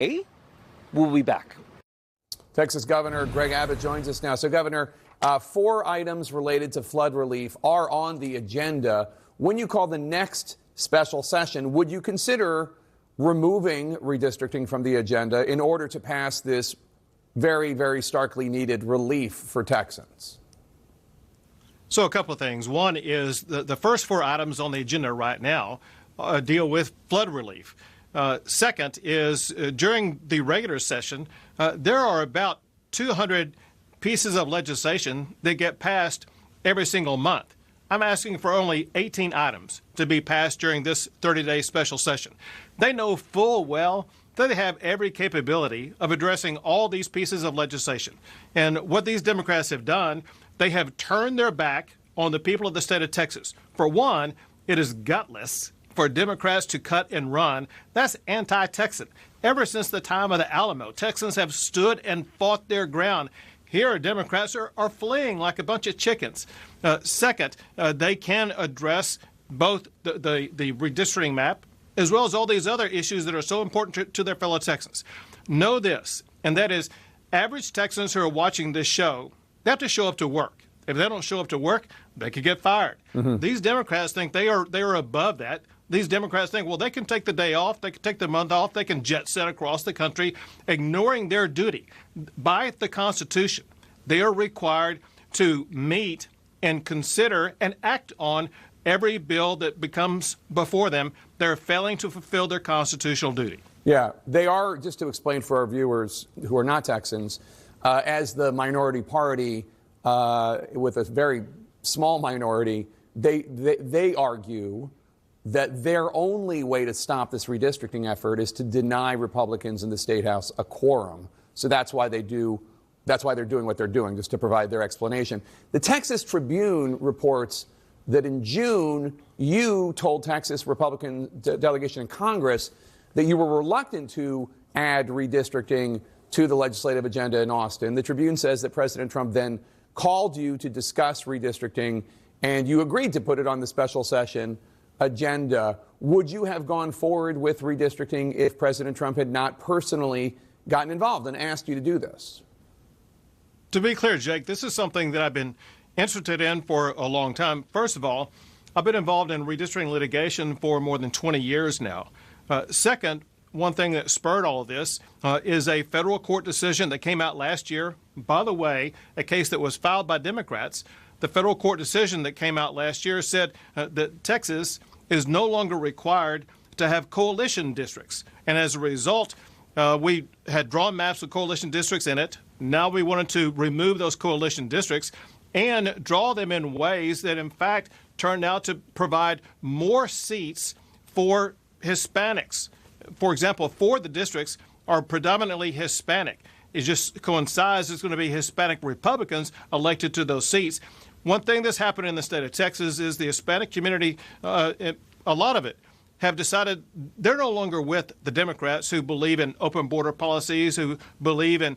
We'll be back. Texas Governor Greg Abbott joins us now. So, Governor, 4 items related to flood relief are on the agenda. When you call the next special session, would you consider removing redistricting from the agenda in order to pass this very, very starkly needed relief for Texans? So a couple of things. One is the first 4 items on the agenda right now deal with flood relief. Second is during the regular session, there are about 200 pieces of legislation that get passed every single month. I'm asking for only 18 items to be passed during this 30-day special session. They know full well that they have every capability of addressing all these pieces of legislation. And what these Democrats have done, they have turned their back on the people of the state of Texas. For one, it is gutless for Democrats to cut and run. That's anti-Texan. Ever since the time of the Alamo, Texans have stood and fought their ground. Here, Democrats are fleeing like a bunch of chickens. Second, they can address both the redistricting map as well as all these other issues that are so important to their fellow Texans. Know this, and that is average Texans who are watching this show, they have to show up to work. If they don't show up to work, they could get fired. These Democrats think they are above that. These Democrats think, well, they can take the day off, they can take the month off, they can jet set across the country, ignoring their duty. By the Constitution, they are required to meet and consider and act on every bill that becomes before them. They're failing to fulfill their constitutional duty. Yeah, they are, just to explain for our viewers who are not Texans, as the minority party with a very small minority, they argue that their only way to stop this redistricting effort is to deny Republicans in the State House a quorum. So that's why they're doing what they're doing, just to provide their explanation. The Texas Tribune reports that in June, you told Texas Republican delegation in Congress that you were reluctant to add redistricting to the legislative agenda in Austin. The Tribune says that President Trump then called you to discuss redistricting, and you agreed to put it on the special session agenda. Would you have gone forward with redistricting if President Trump had not personally gotten involved and asked you to do this? To be clear, Jake, this is something that I've been interested in for a long time. First of all, I've been involved in redistricting litigation for more than 20 years now. Second, one thing that spurred all of this is a federal court decision that came out last year. By the way, a case that was filed by Democrats. The federal court decision that came out last year said that Texas is no longer required to have coalition districts. And as a result, we had drawn maps with coalition districts in it. Now we wanted to remove those coalition districts and draw them in ways that, in fact, turned out to provide more seats for Hispanics. For example, 4 of the districts are predominantly Hispanic. It just coincides it's going to be Hispanic Republicans elected to those seats. One thing that's happened in the state of Texas is the Hispanic community, a lot of it, have decided they're no longer with the Democrats who believe in open border policies, who believe in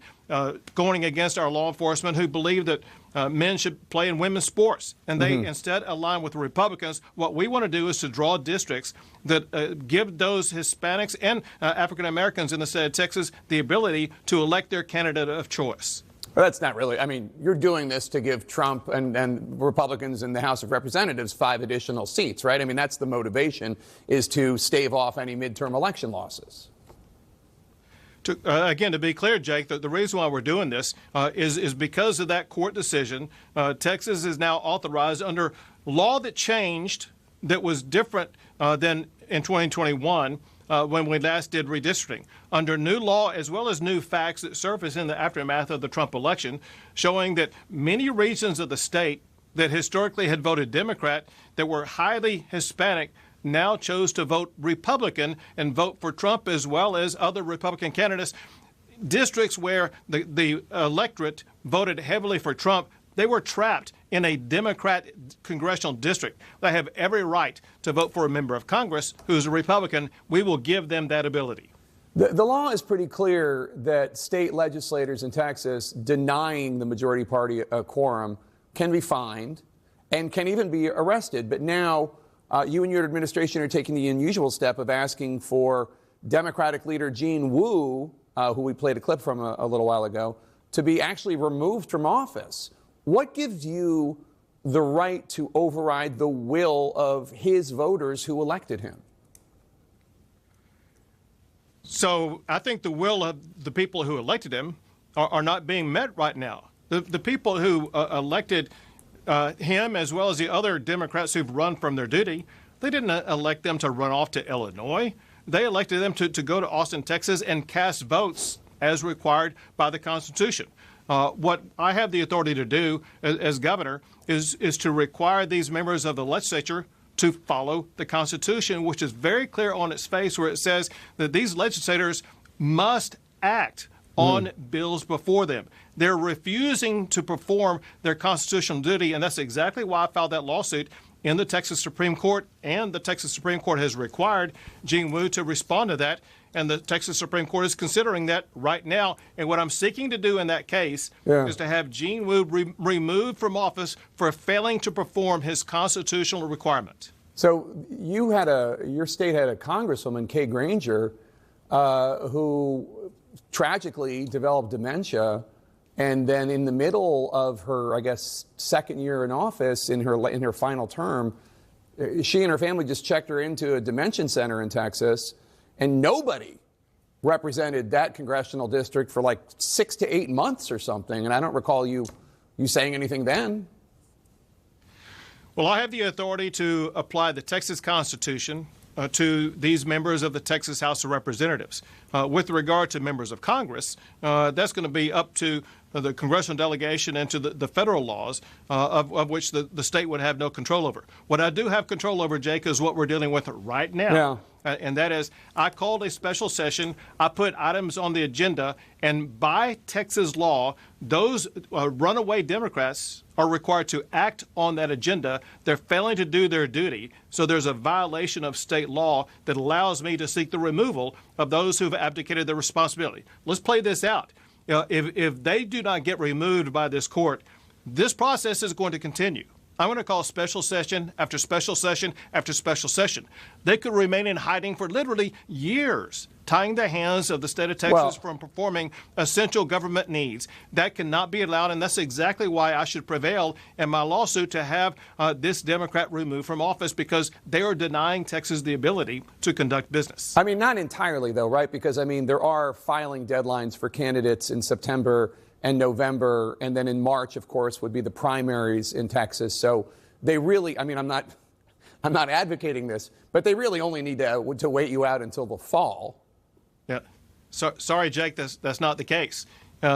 going against our law enforcement, who believe that men should play in women's sports. And they instead align with the Republicans. What we want to do is to draw districts that give those Hispanics and African Americans in the state of Texas the ability to elect their candidate of choice. Well, that's not really, I mean, you're doing this to give Trump and Republicans in the House of Representatives 5 additional seats, right? I mean, that's the motivation, is to stave off any midterm election losses. Again, to be clear, Jake, the reason why we're doing this is because of that court decision. Texas is now authorized under law that changed, that was different than in 2021 when we last did redistricting. Under new law, as well as new facts that surfaced in the aftermath of the Trump election, showing that many regions of the state that historically had voted Democrat, that were highly Hispanic, now chose to vote Republican and vote for Trump as well as other Republican candidates. Districts where the electorate voted heavily for Trump, they were trapped in a Democrat congressional district. They have every right to vote for a member of Congress who's a Republican. We will give them that ability. The law is pretty clear that state legislators in Texas denying the majority party a quorum can be fined and can even be arrested. But now you and your administration are taking the unusual step of asking for Democratic leader Gene Wu, who we played a clip from a little while ago, to be actually removed from office. What gives you the right to override the will of his voters who elected him? So I think the will of the people who elected him are not being met right now. The people who elected him, as well as the other Democrats who've run from their duty, they didn't elect them to run off to Illinois. They elected them to go to Austin, Texas, and cast votes as required by the Constitution. What I have the authority to do as governor is to require these members of the legislature to follow the Constitution, which is very clear on its face, where it says that these legislators must act on bills before them. They're refusing to perform their constitutional duty, and that's exactly why I filed that lawsuit in the Texas Supreme Court, and the Texas Supreme Court has required Gene Wu to respond to that, and the Texas Supreme Court is considering that right now. And what I'm seeking to do in that case is to have Gene Wu removed from office for failing to perform his constitutional requirement. So your state had a congresswoman, Kay Granger, who tragically developed dementia, and then in the middle of her, I guess, second year in office, in her final term, she and her family just checked her into a dementia center in Texas, and nobody represented that congressional district for like 6 to 8 months or something. And I don't recall you saying anything then. Well, I have the authority to apply the Texas Constitution to these members of the Texas House of Representatives. With regard to members of Congress, that's going to be up to the congressional delegation and to the federal laws of which the state would have no control over. What I do have control over, Jake, is what we're dealing with right now. Yeah. And that is, I called a special session, I put items on the agenda, and by Texas law, those runaway Democrats are required to act on that agenda. They're failing to do their duty, so there's a violation of state law that allows me to seek the removal of those who've abdicated their responsibility. Let's play this out. If they do not get removed by this court, this process is going to continue. I'm going to call special session after special session after special session. They could remain in hiding for literally years, tying the hands of the state of Texas from performing essential government needs. That cannot be allowed, and that's exactly why I should prevail in my lawsuit to have this Democrat removed from office, because they are denying Texas the ability to conduct business. I mean, not entirely, though, right? Because, I mean, there are filing deadlines for candidates in September and November, and then in March, of course, would be the primaries in Texas. So they really, I mean, I'm not advocating this, but they really only need to wait you out until the fall. Yeah. Sorry, Jake, that's not the case.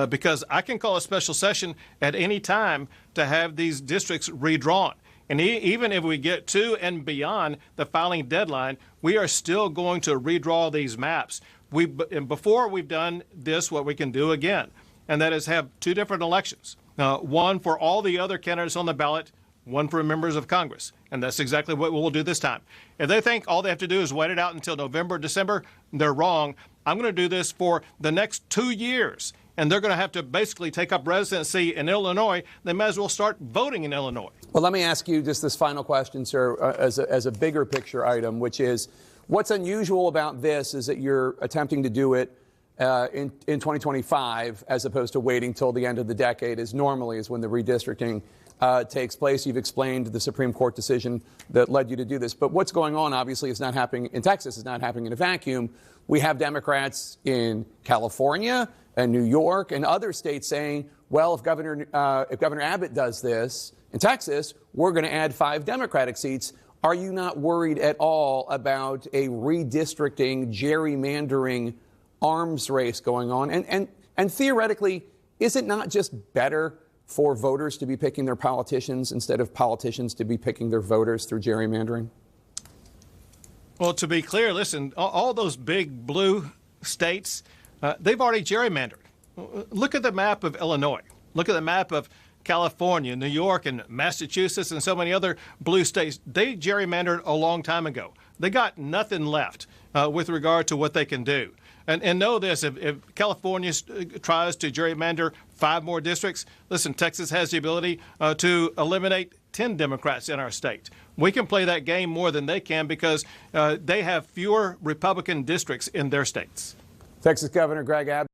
Because I can call a special session at any time to have these districts redrawn. And even if we get to and beyond the filing deadline, we are still going to redraw these maps. And before we've done this, what we can do again, and that is have two different elections, one for all the other candidates on the ballot, one for members of Congress. And that's exactly what we'll do this time. If they think all they have to do is wait it out until November, December, they're wrong. I'm going to do this for the next 2 years. And they're going to have to basically take up residency in Illinois. They might as well start voting in Illinois. Well, let me ask you just this final question, sir, as a bigger picture item, which is, what's unusual about this is that you're attempting to do it in 2025, as opposed to waiting till the end of the decade, as normally is when the redistricting takes place. You've explained the Supreme Court decision that led you to do this. But what's going on, obviously, is not happening in Texas. It's not happening in a vacuum. We have Democrats in California and New York and other states saying, well, if Governor Abbott does this in Texas, we're going to add 5 Democratic seats. Are you not worried at all about a redistricting, gerrymandering arms race going on? And theoretically, is it not just better for voters to be picking their politicians instead of politicians to be picking their voters through gerrymandering? Well, to be clear, listen, all those big blue states, they've already gerrymandered. Look at the map of Illinois. Look at the map of California, New York, and Massachusetts, and so many other blue states. They gerrymandered a long time ago. They got nothing left with regard to what they can do. And know this, if California tries to gerrymander 5 more districts, listen, Texas has the ability to eliminate 10 Democrats in our state. We can play that game more than they can because they have fewer Republican districts in their states. Texas Governor Greg Abbott.